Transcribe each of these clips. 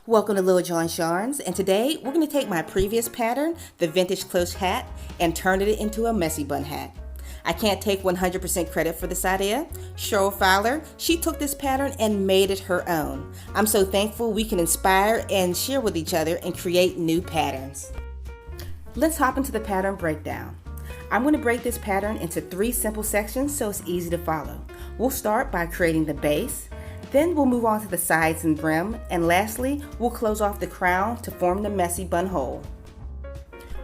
Welcome to Little John's Yarns, and today we're going to take my previous pattern, the vintage cloche hat, and turn it into a messy bun hat. I can't take 100% credit for this idea. Cheryl Fowler, she took this pattern and made it her own. I'm so thankful we can inspire and share with each other and create new patterns. Let's hop into the pattern breakdown. I'm going to break this pattern into 3 simple sections so it's easy to follow. We'll start by creating the base. Then we'll move on to the sides and brim, and lastly, we'll close off the crown to form the messy bun hole.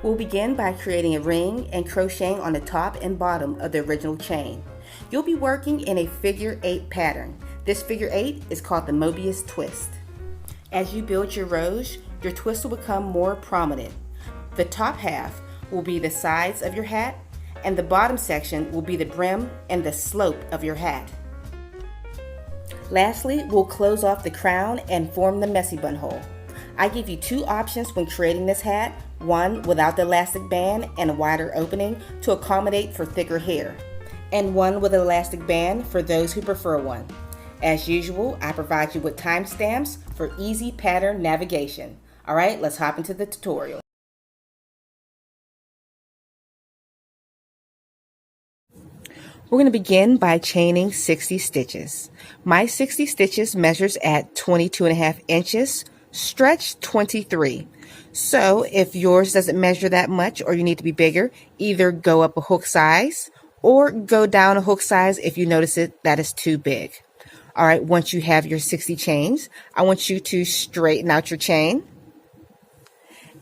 We'll begin by creating a ring and crocheting on the top and bottom of the original chain. You'll be working in a figure 8 pattern. This figure 8 is called the mobious twist. As you build your rows, your twist will become more prominent. The top half will be the sides of your hat, and the bottom section will be the brim and the slope of your hat. Lastly, we'll close off the crown and form the messy bun hole. I give you 2 options when creating this hat, one without the elastic band and a wider opening to accommodate for thicker hair, and one with an elastic band for those who prefer one. As usual, I provide you with timestamps for easy pattern navigation. Alright, let's hop into the tutorial. We're going to begin by chaining 60 stitches. My 60 stitches measures at 22.5 inches, stretch 23. So if yours doesn't measure that much or you need to be bigger, either go up a hook size or go down a hook size if you notice that is too big. Alright, once you have your 60 chains, I want you to straighten out your chain.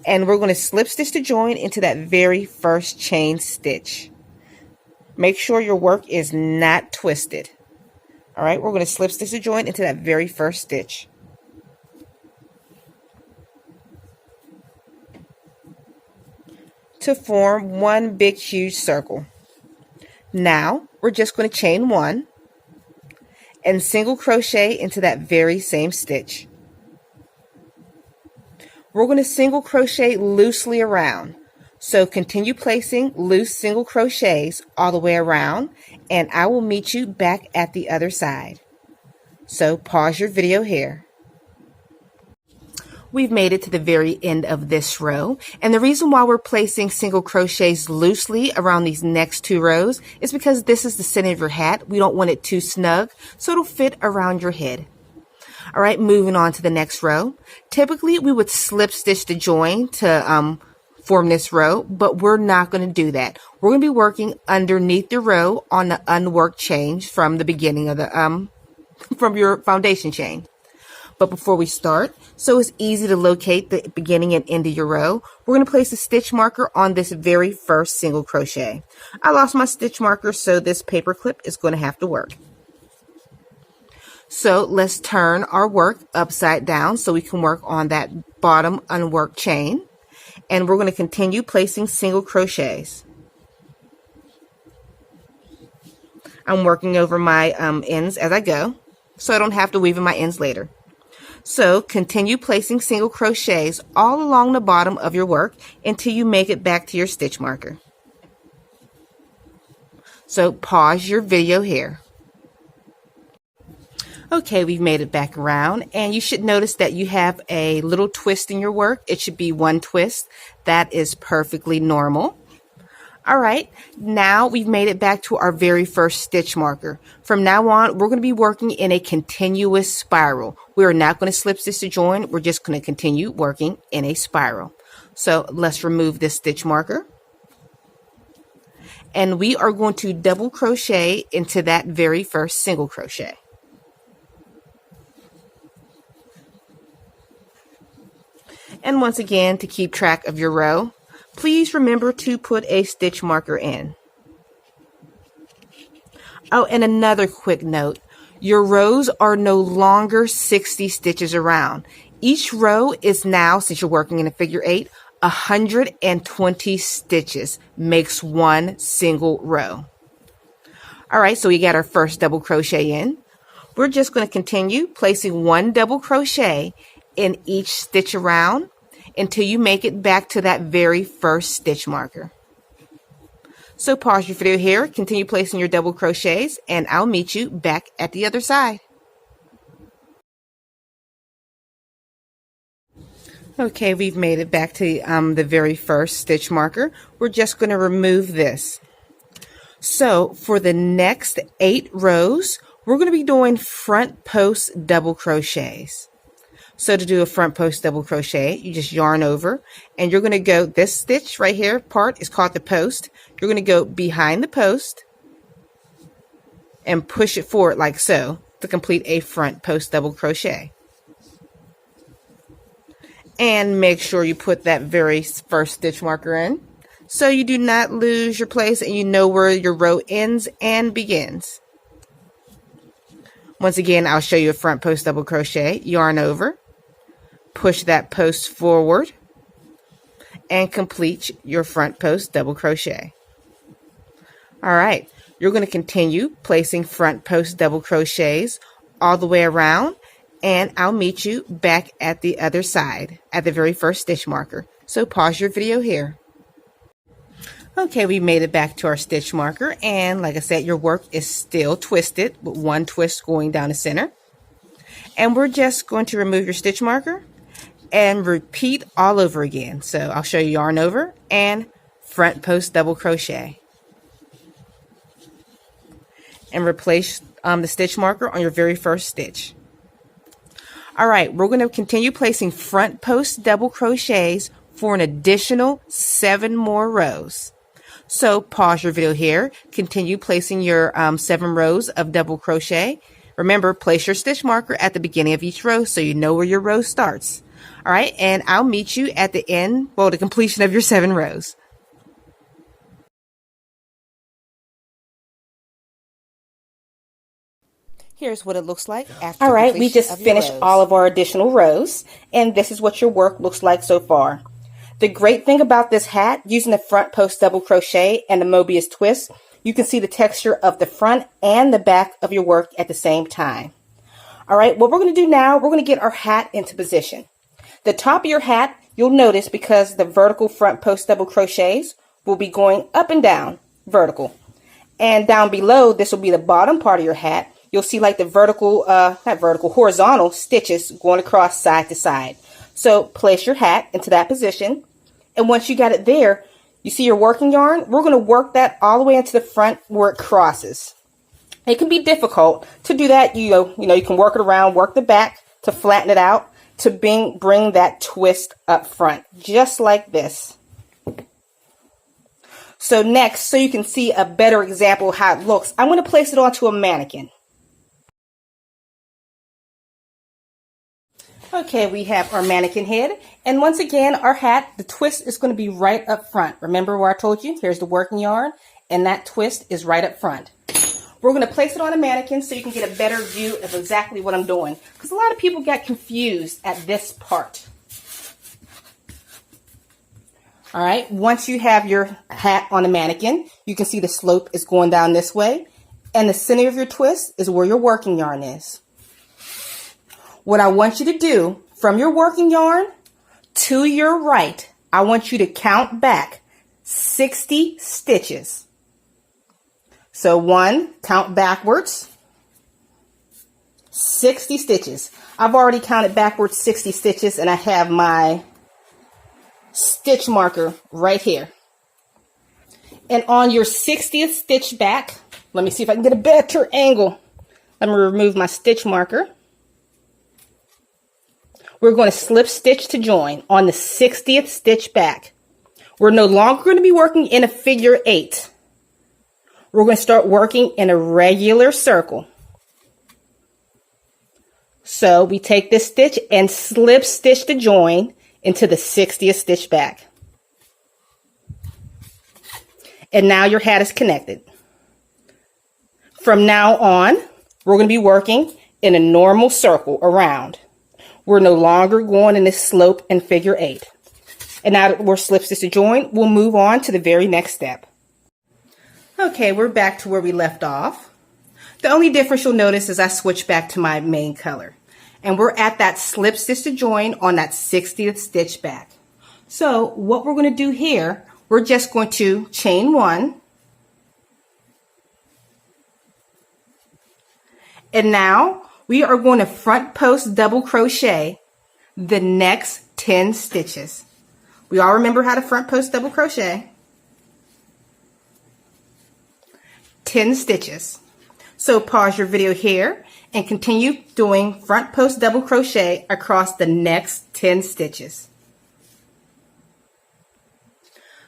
And we're going to slip stitch the join into that very first chain stitch. Make sure your work is not twisted. Alright, we're going to slip stitch the joint into that very first stitch. To form one big huge circle. Now, we're just going to chain 1 and single crochet into that very same stitch. We're going to single crochet loosely around. So continue placing loose single crochets all the way around, and I will meet you back at the other side. So pause your video here. We've made it to the very end of this row, and the reason why we're placing single crochets loosely around these next 2 rows is because this is the center of your hat. We don't want it too snug, so it'll fit around your head. Alright, moving on to the next row. Typically we would slip stitch the join to form this row, but we're not going to do that. We're going to be working underneath the row on the unworked chain from the beginning of the from your foundation chain. But before we start, so it's easy to locate the beginning and end of your row, we're going to place a stitch marker on this very first single crochet. I lost my stitch marker, so this paper clip is going to have to work. So let's turn our work upside down so we can work on that bottom unworked chain. And we're going to continue placing single crochets. I'm working over my ends as I go, so I don't have to weave in my ends later. So continue placing single crochets all along the bottom of your work until you make it back to your stitch marker. So pause your video here. Okay, we've made it back around, and you should notice that you have a little twist in your work. It should be 1 twist. That is perfectly normal. Alright, now we've made it back to our very first stitch marker. From now on, we're going to be working in a continuous spiral. We are not going to slip stitch the join. We're just going to continue working in a spiral. So let's remove this stitch marker. And we are going to double crochet into that very first single crochet. And once again, to keep track of your row, please remember to put a stitch marker in. Oh, and another quick note, your rows are no longer 60 stitches around. Each row is now, since you're working in a figure 8, 120 stitches makes one single row. Alright, so we got our first double crochet in. We're just going to continue placing 1 double crochet in each stitch around until you make it back to that very first stitch marker. So pause your video here, continue placing your double crochets, and I'll meet you back at the other side. Okay, we've made it back to the very first stitch marker. We're just going to remove this. So for the next 8 rows, we're going to be doing front post double crochets. So to do a front post double crochet, you just yarn over and you're going to go, this stitch right here part is called the post. You're going to go behind the post and push it forward like so to complete a front post double crochet. And make sure you put that very first stitch marker in so you do not lose your place and you know where your row ends and begins. Once again, I'll show you a front post double crochet. Yarn over, push that post forward, and complete your front post double crochet. Alright, you're going to continue placing front post double crochets all the way around, and I'll meet you back at the other side at the very first stitch marker. So pause your video here. Okay, we made it back to our stitch marker, and like I said, your work is still twisted with one twist going down the center. And we're just going to remove your stitch marker and repeat all over again. So I'll show you yarn over and front post double crochet. And replace the stitch marker on your very first stitch. Alright, we're going to continue placing front post double crochets for an additional 7 more rows. So pause your video here, continue placing your 7 rows of double crochet. Remember, place your stitch marker at the beginning of each row so you know where your row starts. Alright, and I'll meet you at the end, well, the completion of your 7 rows. Here's what it looks like after completion. Alright, we just finished all of our additional rows, and this is what your work looks like so far. The great thing about this hat, using the front post double crochet and the Mobius twist, you can see the texture of the front and the back of your work at the same time. Alright, what we're going to do now, we're going to get our hat into position. The top of your hat, you'll notice because the vertical front post double crochets will be going up and down, vertical. And down below, this will be the bottom part of your hat. You'll see like the horizontal stitches going across side to side. So place your hat into that position. And once you got it there, you see your working yarn? We're going to work that all the way into the front where it crosses. It can be difficult to do that. You can work it around, work the back to flatten it out, to bring that twist up front, just like this. So next, so you can see a better example of how it looks, I'm going to place it onto a mannequin. Okay, we have our mannequin head, and once again, our hat, the twist is going to be right up front. Remember where I told you? Here's the working yarn, and that twist is right up front. We're going to place it on a mannequin so you can get a better view of exactly what I'm doing, because a lot of people get confused at this part. All right, once you have your hat on a mannequin, you can see the slope is going down this way, and the center of your twist is where your working yarn is. What I want you to do, from your working yarn to your right, I want you to count back 60 stitches. So 1, count backwards, 60 stitches. I've already counted backwards 60 stitches, and I have my stitch marker right here. And on your 60th stitch back, let me see if I can get a better angle. Let me remove my stitch marker. We're going to slip stitch to join on the 60th stitch back. We're no longer going to be working in a figure 8. We're going to start working in a regular circle. So we take this stitch and slip stitch to join into the 60th stitch back. And now your hat is connected. From now on, we're going to be working in a normal circle around. We're no longer going in this slope and figure 8. And now that we're slip stitch to join, we'll move on to the very next step. Okay, we're back to where we left off. The only difference you'll notice is I switched back to my main color. And we're at that slip stitch to join on that 60th stitch back. So what we're going to do here, we're just going to chain 1. And now we are going to front post double crochet the next 10 stitches. We all remember how to front post double crochet. 10 stitches. So pause your video here and continue doing front post double crochet across the next 10 stitches.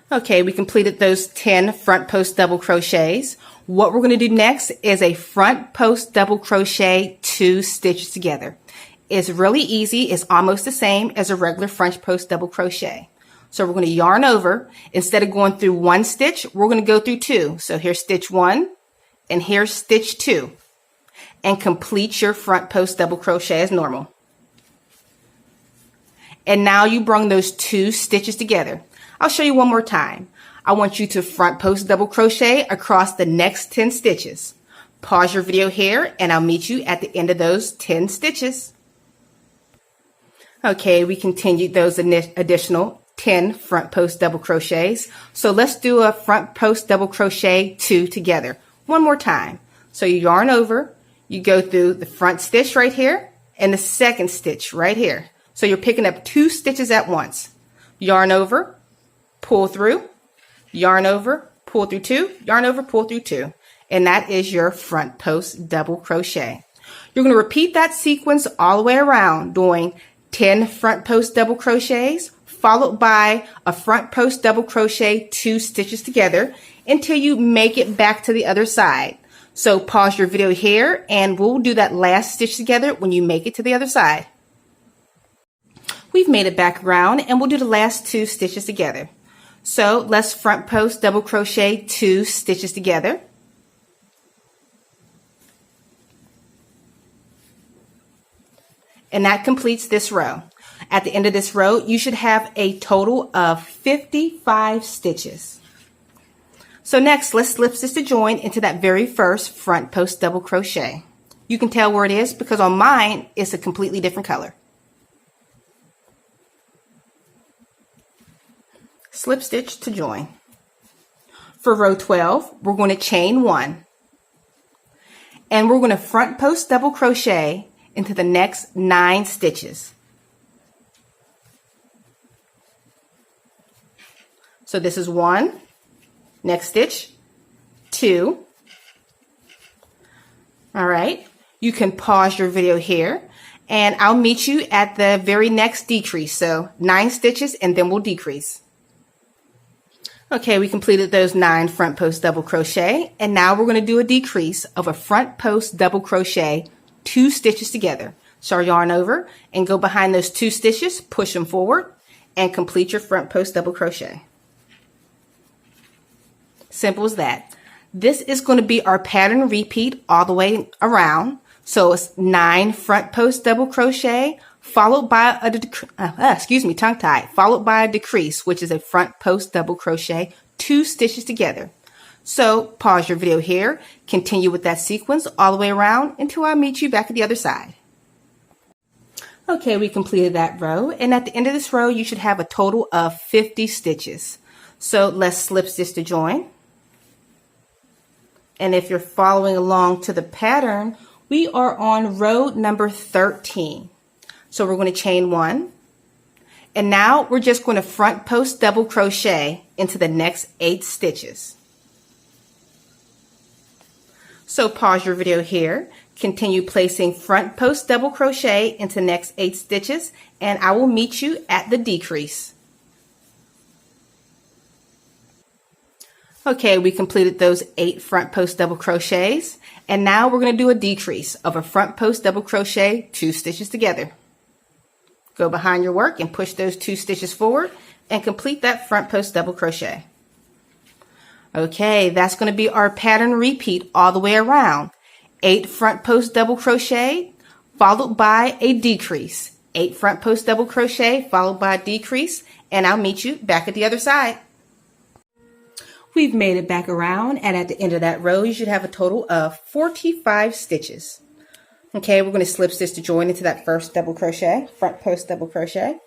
Okay, we completed those 10 front post double crochets. What we're going to do next is a front post double crochet 2 stitches together. It's really easy. It's almost the same as a regular front post double crochet. So we're going to yarn over. Instead of going through 1 stitch, we're going to go through 2. So here's stitch 1 and here's stitch 2. And complete your front post double crochet as normal. And now you bring those 2 stitches together. I'll show you one more time. I want you to front post double crochet across the next 10 stitches. Pause your video here and I'll meet you at the end of those 10 stitches. Okay, we continued those additional 10 front post double crochets. So let's do a front post double crochet 2 together. One more time. So you yarn over, you go through the front stitch right here and the second stitch right here. So you're picking up 2 stitches at once. Yarn over, pull through, yarn over, pull through 2, yarn over, pull through 2. And that is your front post double crochet. You're going to repeat that sequence all the way around, doing 10 front post double crochets, followed by a front post double crochet 2 stitches together until you make it back to the other side. So pause your video here and we'll do that last stitch together when you make it to the other side. We've made it back around and we'll do the last 2 stitches together. So let's front post double crochet 2 stitches together. And that completes this row. At the end of this row, you should have a total of 55 stitches. So next, let's slip stitch to join into that very first front post double crochet. You can tell where it is because on mine, it's a completely different color. Slip stitch to join. For row 12, we're going to chain 1. And we're going to front post double crochet into the next 9 stitches. So this is 1, next stitch, 2. All right, you can pause your video here and I'll meet you at the very next decrease. So 9 stitches and then we'll decrease. Okay, we completed those 9 front post double crochet and now we're going to do a decrease of a front post double crochet 2 stitches together. So yarn over and go behind those 2 stitches, push them forward and complete your front post double crochet. Simple as that. This is going to be our pattern repeat all the way around. So it's 9 front post double crochet followed by a followed by a decrease, which is a front post double crochet 2 stitches together. So pause your video here, continue with that sequence all the way around until I meet you back at the other side. Okay, we completed that row, and at the end of this row you should have a total of 50 stitches. So let's slip stitch to join. And if you're following along to the pattern, we are on row number 13. So we're going to chain 1. And now we're just going to front post double crochet into the next 8 stitches. So pause your video here, continue placing front post double crochet into the next 8 stitches, and I will meet you at the decrease. Okay, we completed those 8 front post double crochets, and now we're going to do a decrease of a front post double crochet 2 stitches together. Go behind your work and push those 2 stitches forward and complete that front post double crochet. Okay, that's going to be our pattern repeat all the way around. 8 front post double crochet followed by a decrease. 8 front post double crochet followed by a decrease, and I'll meet you back at the other side. We've made it back around, and at the end of that row you should have a total of 45 stitches. Okay, we're going to slip stitch to join into that first double crochet, front post double crochet.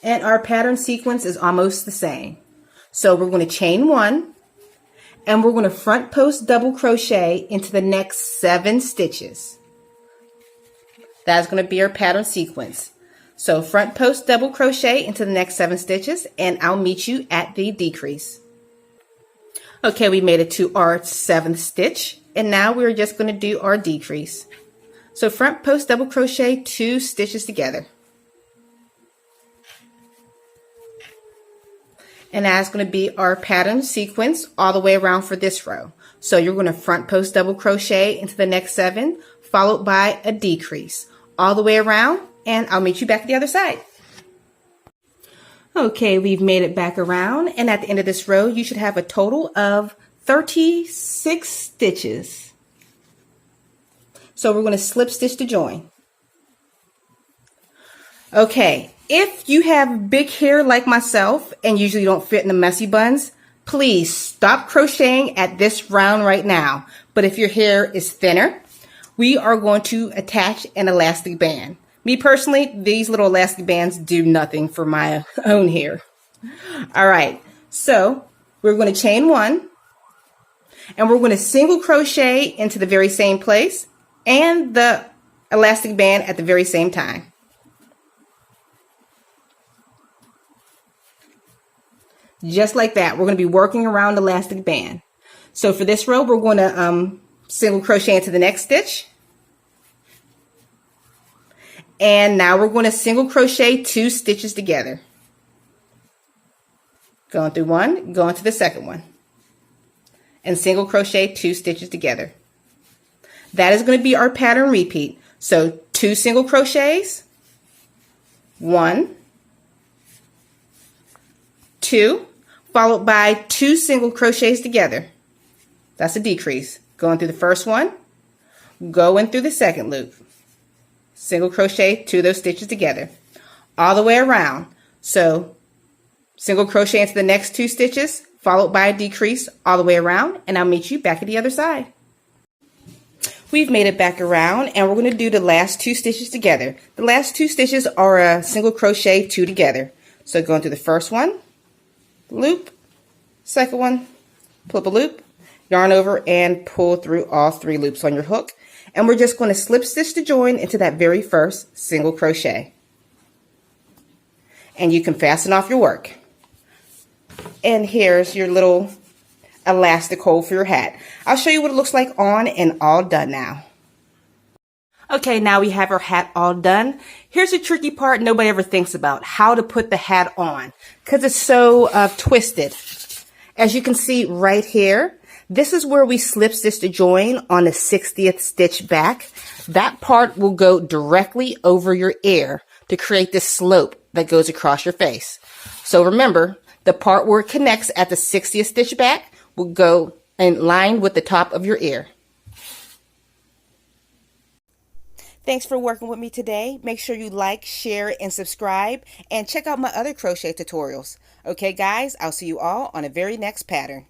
And our pattern sequence is almost the same. So we're going to chain 1 and we're going to front post double crochet into the next 7 stitches. That's going to be our pattern sequence. So front post double crochet into the next 7 stitches, and I'll meet you at the decrease. Okay, we made it to our 7th stitch, and now we're just going to do our decrease. So front post double crochet 2 stitches together. And that's going to be our pattern sequence all the way around for this row. So you're going to front post double crochet into the next 7, followed by a decrease all the way around, and I'll meet you back at the other side. Okay, we've made it back around, and at the end of this row, you should have a total of 36 stitches. So we're going to slip stitch to join. Okay, if you have big hair like myself and usually don't fit in the messy buns, please stop crocheting at this round right now. But if your hair is thinner, we are going to attach an elastic band. Me personally, these little elastic bands do nothing for my own hair. All right, so we're going to chain 1, and we're going to single crochet into the very same place and the elastic band at the very same time. Just like that, we're going to be working around the elastic band. So for this row, we're going to single crochet into the next stitch. And now we're going to single crochet 2 stitches together. Going through 1, going to the second one. And single crochet 2 stitches together. That is going to be our pattern repeat. So 2 single crochets, 1, 2, followed by 2 single crochets together. That's a decrease. Going through the first one, going through the second loop. Single crochet 2 of those stitches together all the way around. So single crochet into the next 2 stitches, followed by a decrease all the way around, and I'll meet you back at the other side. We've made it back around, and we're going to do the last 2 stitches together. The last 2 stitches are a single crochet 2 together. So going through the first one, loop, second one, pull up a loop, yarn over, and pull through all 3 loops on your hook. And we're just going to slip stitch to join into that very first single crochet. And you can fasten off your work. And here's your little elastic hole for your hat. I'll show you what it looks like on and all done now. Okay, now we have our hat all done. Here's the tricky part nobody ever thinks about, how to put the hat on, because it's so twisted. As you can see right here, this is where we slip stitch to join on the 60th stitch back. That part will go directly over your ear to create this slope that goes across your face. So remember, the part where it connects at the 60th stitch back will go in line with the top of your ear. Thanks for working with me today. Make sure you like, share, and subscribe, and check out my other crochet tutorials. Okay, guys, I'll see you all on the very next pattern.